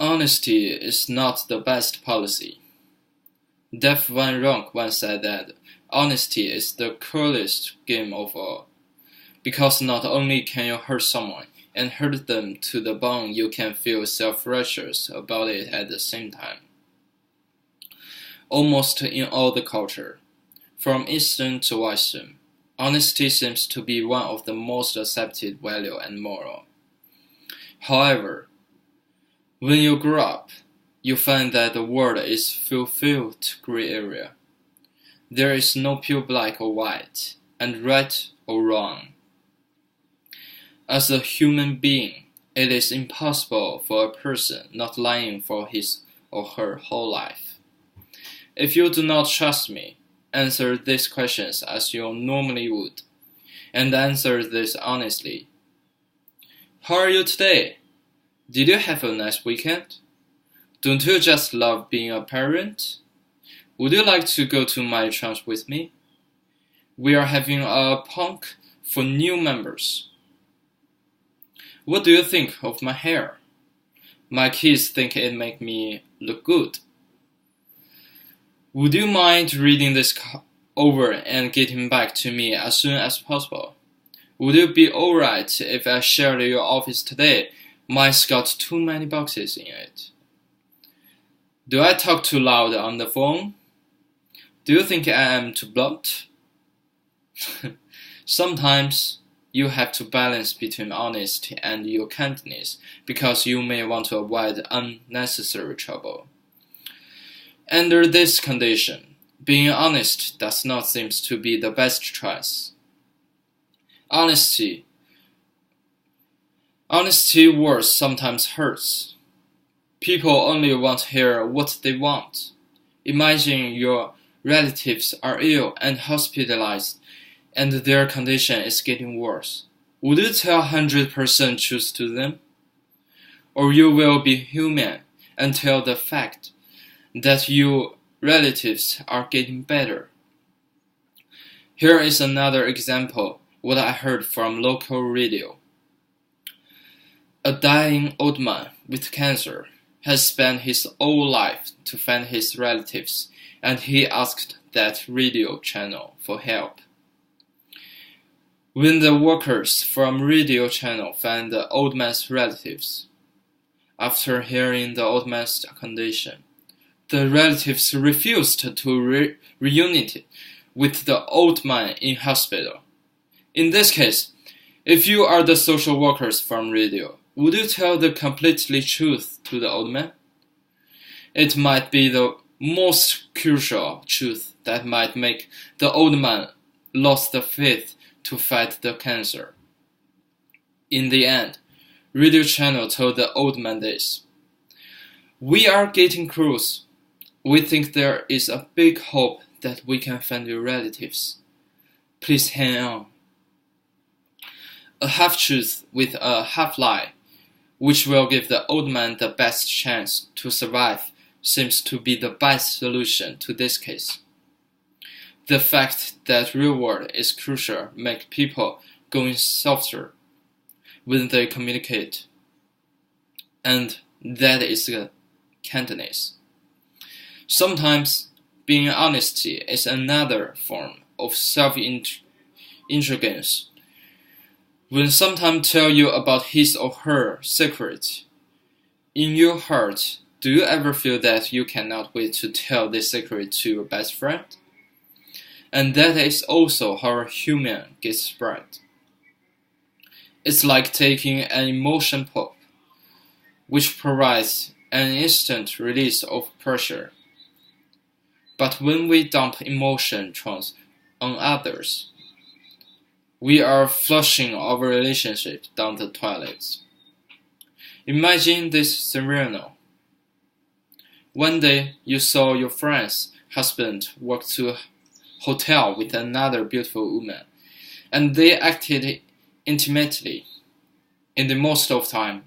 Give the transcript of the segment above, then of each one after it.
Honesty is not the best policy. Def Van Ronk once said that honesty is the cruelest game of all, because not only can you hurt someone and hurt them to the bone, you can feel self-righteous about it at the same time. Almost in all the culture, from Eastern to Western, honesty seems to be one of the most accepted value and moral. However, when you grow up, you find that the world is filled gray area. There is no pure black or white, and right or wrong. As a human being, it is impossible for a person not lying for his or her whole life. If you do not trust me, answer these questions as you normally would, and answer this honestly. How are you today? Did you have a nice weekend? Don't you just love being a parent? Would you like to go to my church with me? We are having a punk for new members. What do you think of my hair? My kids think it makes me look good. Would you mind reading this over and getting back to me as soon as possible? Would it be alright if I shared your office today? Mine's got too many boxes in it. Do I talk too loud on the phone? Do you think I am too blunt? Sometimes you have to balance between honesty and your kindness because you may want to avoid unnecessary trouble. Under this condition, being honest does not seem to be the best choice. Honesty words sometimes hurts. People only want to hear what they want. Imagine your relatives are ill and hospitalized, and their condition is getting worse. Would you tell 100% truth to them? Or you will be human and tell the fact that your relatives are getting better. Here is another example what I heard from local radio. A dying old man with cancer has spent his whole life to find his relatives, and he asked that radio channel for help. When the workers from radio channel found the old man's relatives, after hearing the old man's condition, the relatives refused to reunite with the old man in hospital. In this case, if you are the social workers from radio, would you tell the completely truth to the old man? It might be the most crucial truth that might make the old man lose the faith to fight the cancer. In the end, radio channel told the old man this. We are getting close. We think there is a big hope that we can find your relatives. Please hang on. A half-truth with a half-lie, which will give the old man the best chance to survive, seems to be the best solution to this case. The fact that real world is crucial makes people going softer when they communicate, and that is kindness. Sometimes being honest is another form of self-indulgence. When someone tells you about his or her secret, in your heart, do you ever feel that you cannot wait to tell this secret to your best friend? And that is also how humor gets spread. It's like taking an emotion pop, which provides an instant release of pressure. But when we dump emotion trance on others, we are flushing our relationship down the toilet. Imagine this scenario. One day, you saw your friend's husband walk to a hotel with another beautiful woman, and they acted intimately. In the most of the time,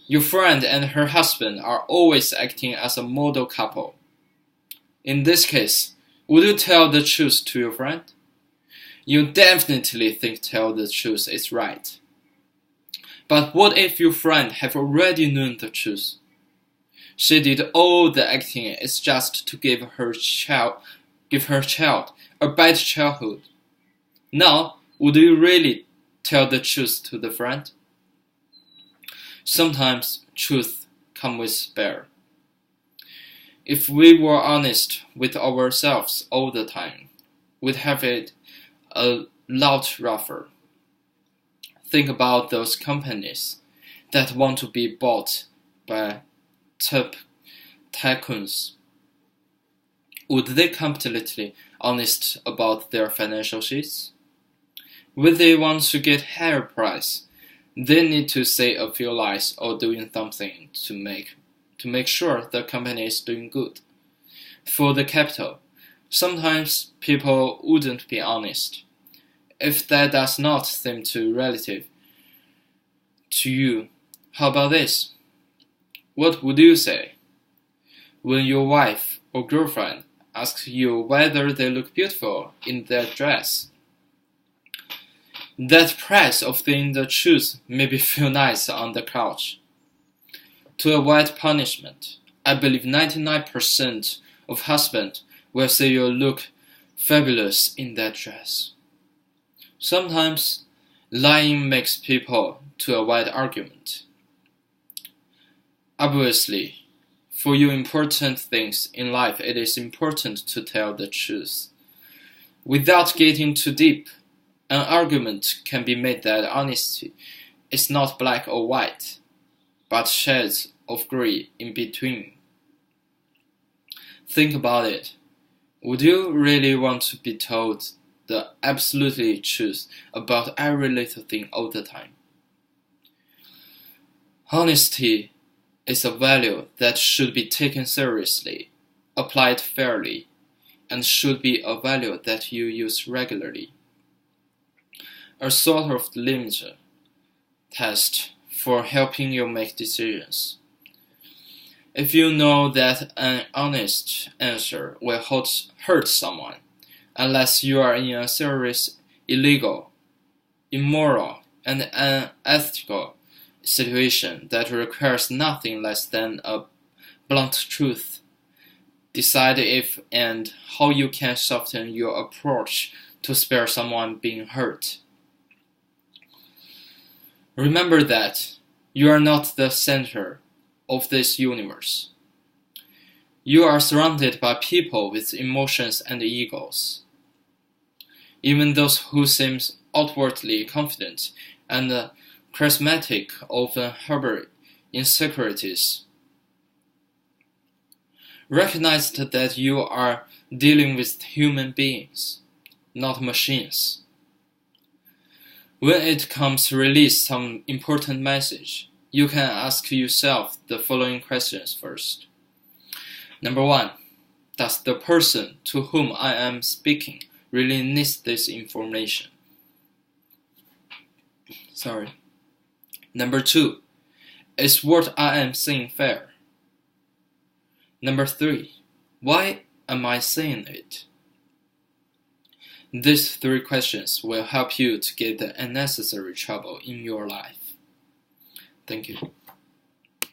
your friend and her husband are always acting as a model couple. In this case, would you tell the truth to your friend? You definitely think tell the truth is right. But what if your friend have already known the truth? She did all the acting. It's just to give her child a bad childhood. Now, would you really tell the truth to the friend? Sometimes truth comes with spare. If we were honest with ourselves all the time, we'd have it a lot rougher. Think about those companies that want to be bought by tycoons. Would they completely honest about their financial sheets? Would they want to get higher price? They need to say a few lies or doing something to make sure the company is doing good. For the capital, sometimes people wouldn't be honest. If that does not seem too relative to you, how about this? What would you say when your wife or girlfriend asks you whether they look beautiful in that dress? That price of saying the truth maybe feel nice on the couch. To avoid punishment, I believe 99% of husbands will say you look fabulous in that dress. Sometimes lying makes people to avoid argument. Obviously, for you important things in life, it is important to tell the truth. Without getting too deep, an argument can be made that honesty is not black or white, but shades of gray in between. Think about it. Would you really want to be told the absolutely truth about every little thing all the time? Honesty is a value that should be taken seriously, applied fairly, and should be a value that you use regularly. A sort of limit test for helping you make decisions. If you know that an honest answer will hurt someone, unless you are in a serious, illegal, immoral, and unethical situation that requires nothing less than a blunt truth, decide if and how you can soften your approach to spare someone being hurt. Remember that you are not the center of this universe. You are surrounded by people with emotions and egos. Even those who seem outwardly confident and charismatic often harbor insecurities. Recognize that you are dealing with human beings, not machines. When it comes to release some important message, you can ask yourself the following questions first. Number 1, does the person to whom I am speaking really need this information? Number 2, is what I am saying fair? Number 3, why am I saying it? These 3 questions will help you to get the unnecessary trouble in your life. Thank you.